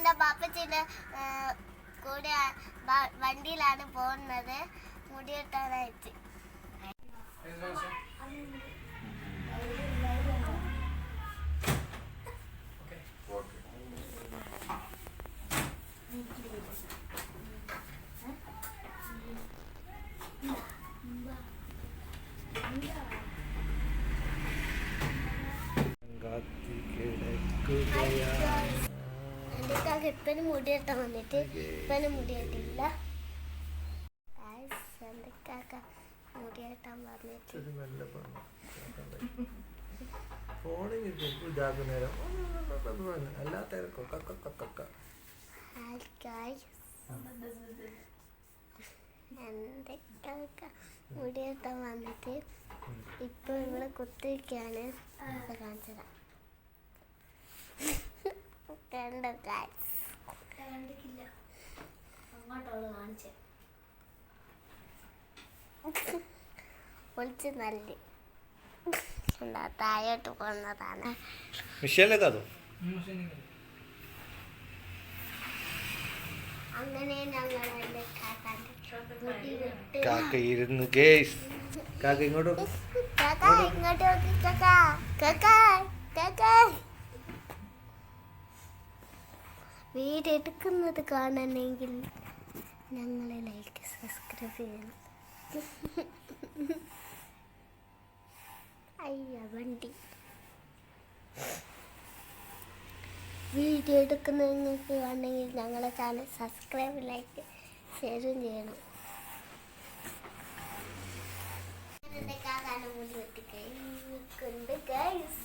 എന്റെ പാപ്പച്ചിന്റെ കൂടെ വണ്ടിയിലാണ് പോകുന്നത് മുടി വെട്ടാനായിട്ട്. ഇപ്പനും മുടി വെട്ടാൻ വന്നിട്ട് ഇപ്പനും മുടി വെട്ടില്ല. മുടി വെട്ടാൻ പറഞ്ഞിട്ട് മുടി വെട്ടാൻ വന്നിട്ട് ഇപ്പൊ ഇവിടെ കുത്തിരിക്കാണ്. കാണിച്ചതാ കണ്ടോ ഗൈസ്? കണ്ടിട്ടില്ല, അങ്ങോട്ടുള്ള കാണിച്ചേ ഒളിച്ച് നല്ല താഴോട്ട് പോകുന്നതാണ്. അങ്ങനെ ഞങ്ങൾ കാക്ക ഇരുന്ന് ഗേസ് കാക്ക ഇങ്ങോട്ട് വീഡിയോ എടുക്കുന്നത് കാണണമെങ്കിൽ ഞങ്ങളെ ലൈക്ക് സബ്സ്ക്രൈബ് ചെയ്യണം. അയ്യ വണ്ടി വീഡിയോ എടുക്കുന്നത് നിങ്ങൾക്ക് കാണണമെങ്കിൽ ഞങ്ങളെ ചാനൽ സബ്സ്ക്രൈബ് ലൈക്ക് ഷെയറും ചെയ്യണം. എൻ്റെ കാക്കാൻ്റെ മുടി വെട്ടി കഴിഞ്ഞിട്ടുണ്ട് ഗൈസ്.